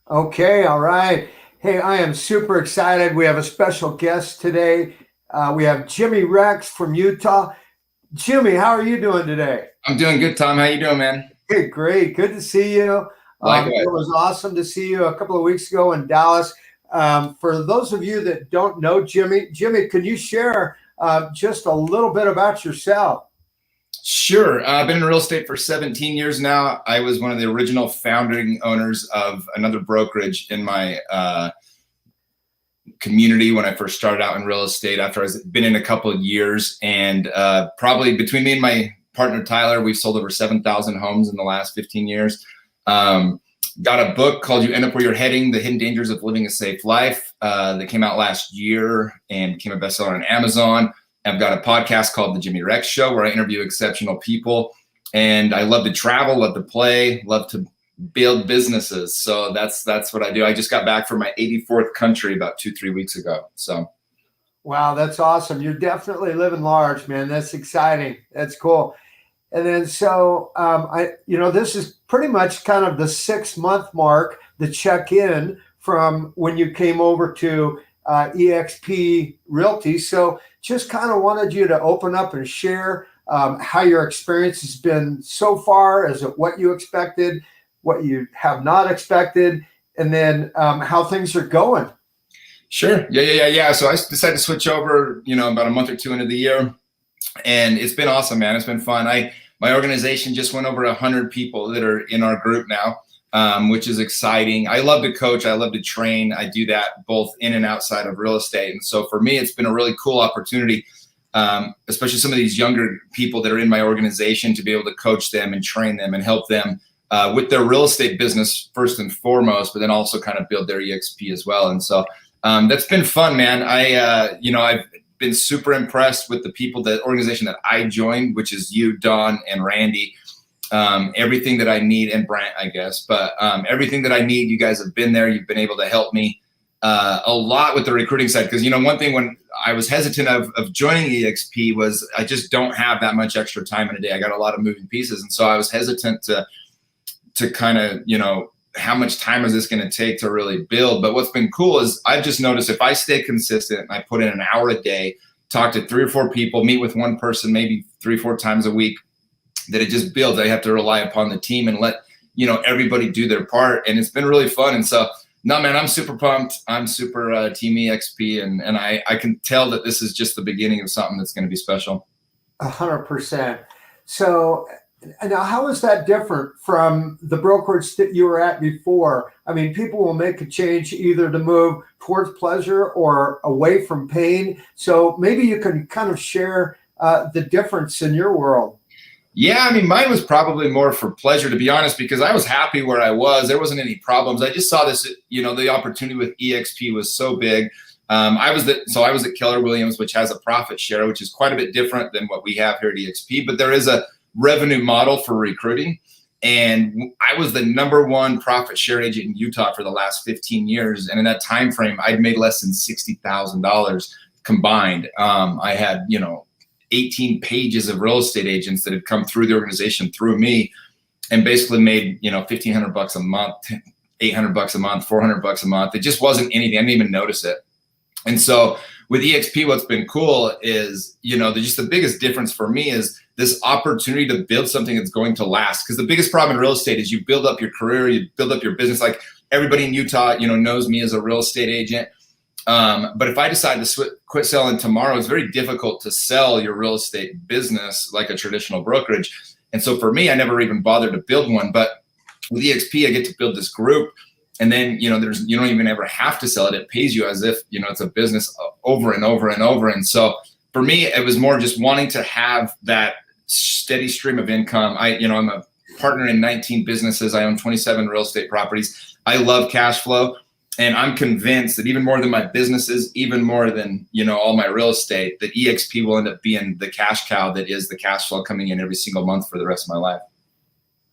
Okay, all right. Hey, I am super excited. We have a special guest today. We have Jimmy Rex from Utah. Jimmy, how are you doing today? I'm doing good, Tom. How you doing, man? Hey, great. Good to see you. It Likewise. was awesome to see you a couple of weeks ago in Dallas. For those of you that don't know Jimmy, can you share just a little bit about yourself? Sure. I've been in real estate for 17 years now. I was one of the original founding owners of another brokerage in my community when I first started out in real estate. After I've been in a couple of years, and probably between me and my partner Tyler, we've sold over 7,000 homes in the last 15 years. Got a book called "You End Up Where You're Heading: The Hidden Dangers of Living a Safe Life" that came out last year and became a bestseller on Amazon. I've got a podcast called The Jimmy Rex Show where I interview exceptional people, and I love to travel, love to play, love to build businesses. So that's what I do. I just got back from my 84th country about 2-3 weeks ago. So Wow, that's awesome. You're definitely living large, man. That's exciting. That's cool. And then this is pretty much kind of the 6 month mark, the check in from when you came over to Exp Realty. So just kind of wanted you to open up and share how your experience has been so far. Is it what you expected, what you have not expected, and then how things are going? sure. Yeah. So I decided to switch over, about a month or two into the year, and it's been awesome, man. It's been fun. My organization just went over 100 people that are in our group now, which is exciting. I love to coach. I love to train. I do that both in and outside of real estate. And so for me, it's been a really cool opportunity, especially some of these younger people that are in my organization, to be able to coach them and train them and help them with their real estate business first and foremost, but then also kind of build their EXP as well. And so that's been fun, man. I've been super impressed with the organization that I joined, which is you, Don, and Randy. Everything that I need, and Brant, I guess, but everything that I need, you guys have been there. You've been able to help me a lot with the recruiting side. Because, one thing when I was hesitant of joining EXP was I just don't have that much extra time in a day. I got a lot of moving pieces. And so I was hesitant to kind of, how much time is this going to take to really build? But what's been cool is I've just noticed if I stay consistent and I put in an hour a day, talk to 3 or 4 people, meet with one person, maybe 3-4 times a week, that it just builds. I have to rely upon the team and let, everybody do their part. And it's been really fun. And so, no, man, I'm super pumped. I'm super team EXP. And I can tell that this is just the beginning of something that's going to be special. 100%. So now, how is that different from the brokerage that you were at before? I mean, people will make a change either to move towards pleasure or away from pain. So maybe you can kind of share the difference in your world. Yeah, I mean, mine was probably more for pleasure, to be honest, because I was happy where I was. There wasn't any problems. I just saw this, the opportunity with EXP was so big. I was at Keller Williams, which has a profit share, which is quite a bit different than what we have here at EXP. But there is a revenue model for recruiting. And I was the #1 profit share agent in Utah for the last 15 years. And in that time frame, I'd made less than $60,000 combined. I had, 18 pages of real estate agents that had come through the organization through me and basically made, $1,500 a month, $800 a month, $400 a month. It just wasn't anything. I didn't even notice it. And so with EXP, what's been cool is, just the biggest difference for me is this opportunity to build something that's going to last. Because the biggest problem in real estate is you build up your career, you build up your business. Like everybody in Utah, knows me as a real estate agent. But if I decide to quit selling tomorrow, it's very difficult to sell your real estate business like a traditional brokerage. And so for me, I never even bothered to build one. But with EXP, I get to build this group. And then, you don't even ever have to sell it. It pays you as if, it's a business over and over and over. And so for me, it was more just wanting to have that steady stream of income. I'm a partner in 19 businesses. I own 27 real estate properties. I love cash flow. And I'm convinced that even more than my businesses, even more than, all my real estate, that EXP will end up being the cash cow that is the cash flow coming in every single month for the rest of my life.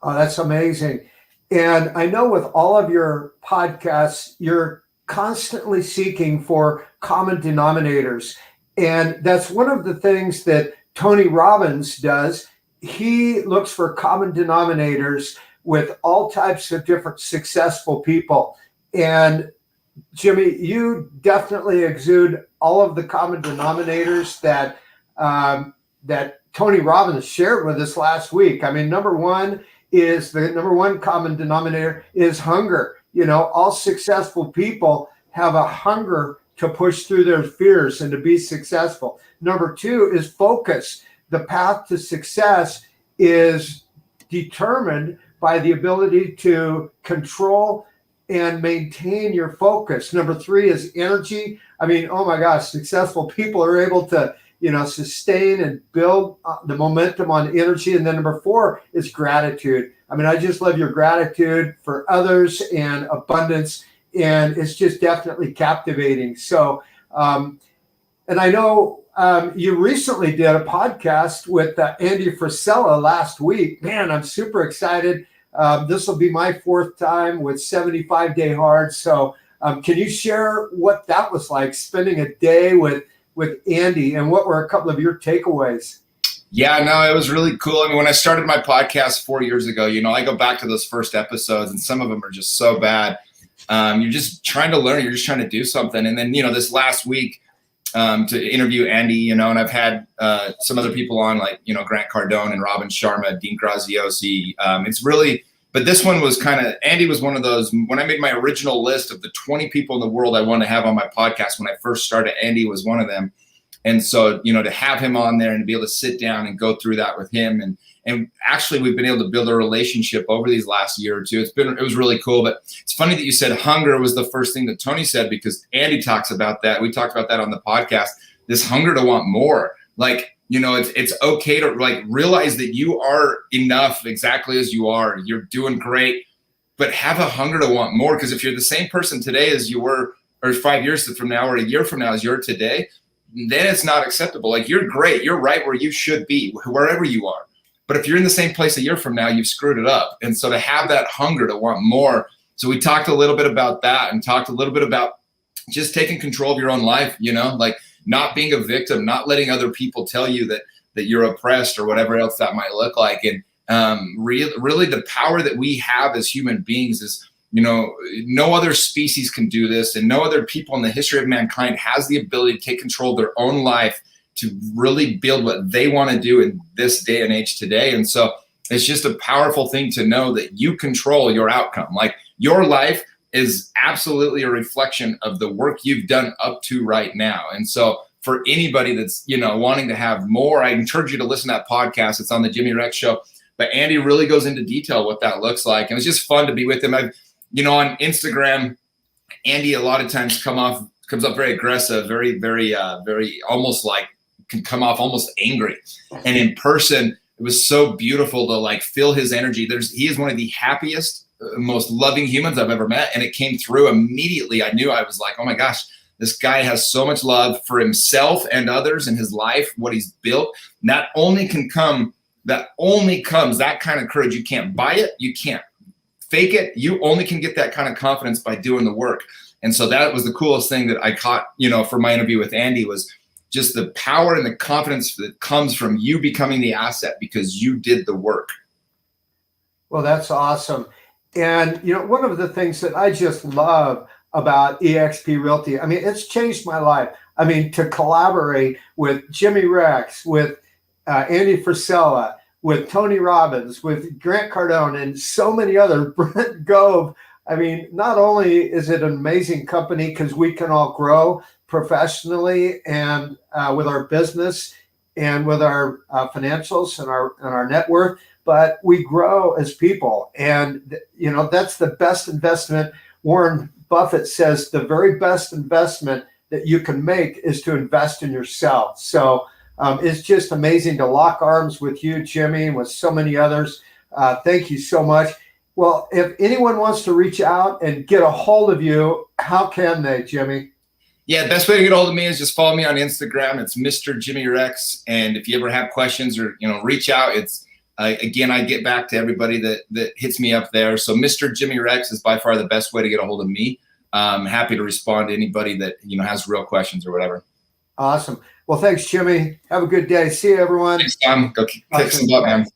Oh, that's amazing. And I know with all of your podcasts, you're constantly seeking for common denominators. And that's one of the things that Tony Robbins does. He looks for common denominators with all types of different successful people. And Jimmy, you definitely exude all of the common denominators that that Tony Robbins shared with us last week. I mean, the number one common denominator is hunger. You know, all successful people have a hunger to push through their fears and to be successful. Number two is focus. The path to success is determined by the ability to control and maintain your focus. Number three is energy. I mean, oh my gosh, successful people are able to, sustain and build the momentum on energy. And then number four is gratitude. I mean, I just love your gratitude for others and abundance. And it's just definitely captivating. So, and I know you recently did a podcast with Andy Frisella last week. Man, I'm super excited. This will be my fourth time with 75 Day Hard. So can you share what that was like, spending a day with Andy, and what were a couple of your takeaways? Yeah, no, it was really cool. I mean, when I started my podcast 4 years ago, I go back to those first episodes and some of them are just so bad. You're just trying to learn. You're just trying to do something. And then, this last week to interview Andy, and I've had some other people on like, Grant Cardone and Robin Sharma, Dean Graziosi. But this one was Andy was one of those, when I made my original list of the 20 people in the world I wanted to have on my podcast, when I first started, Andy was one of them. And so, to have him on there and to be able to sit down and go through that with him. And actually we've been able to build a relationship over these last year or two. It was really cool. But it's funny that you said hunger was the first thing that Tony said, because Andy talks about that. We talked about that on the podcast, this hunger to want more. Like, it's okay to like realize that you are enough exactly as you are. You're doing great, but have a hunger to want more. Because if you're the same person today as you were, or 5 years from now, or a year from now as you're today, then it's not acceptable. Like, you're great. You're right where you should be, wherever you are. But if you're in the same place a year from now, you've screwed it up. And so to have that hunger to want more. So we talked a little bit about that, and talked a little bit about just taking control of your own life, like not being a victim, not letting other people tell you that you're oppressed or whatever else that might look like. And really the power that we have as human beings is, no other species can do this, and no other people in the history of mankind has the ability to take control of their own life to really build what they want to do in this day and age today. And so it's just a powerful thing to know that you control your outcome. Like, your life is absolutely a reflection of the work you've done up to right now. And so for anybody that's, wanting to have more, I encourage you to listen to that podcast. It's on the Jimmy Rex Show. But Andy really goes into detail what that looks like. And it's just fun to be with him. On Instagram, Andy a lot of times comes up very aggressive, very, very, very almost like can come off almost angry. And in person, it was so beautiful to like feel his energy. He is one of the happiest, most loving humans I've ever met. And it came through immediately. I knew, I was like, oh my gosh, this guy has so much love for himself and others in his life, what he's built. And that only comes that kind of courage. You can't buy it. You can't fake it. You only can get that kind of confidence by doing the work. And so that was the coolest thing that I caught, for my interview with Andy, was just the power and the confidence that comes from you becoming the asset because you did the work. Well, that's awesome. And, one of the things that I just love about Exp Realty, I mean, it's changed my life. I mean, to collaborate with Jimmy Rex, with Andy Frisella, with Tony Robbins, with Grant Cardone, and so many others, Brent Gove. I mean, not only is it an amazing company because we can all grow professionally and with our business and with our financials and our net worth, but we grow as people. And, that's the best investment. Warren Buffett says the very best investment that you can make is to invest in yourself. So it's just amazing to lock arms with you, Jimmy, and with so many others. Thank you so much. Well, if anyone wants to reach out and get a hold of you, how can they, Jimmy? Yeah, the best way to get a hold of me is just follow me on Instagram. It's Mr. Jimmy Rex. And if you ever have questions or, reach out, it's, again, I get back to everybody that hits me up there. So Mr. Jimmy Rex is by far the best way to get a hold of me. I'm happy to respond to anybody that, has real questions or whatever. Awesome. Well, thanks, Jimmy. Have a good day. See you, everyone. Thanks, Tom. Go kick some butt, man.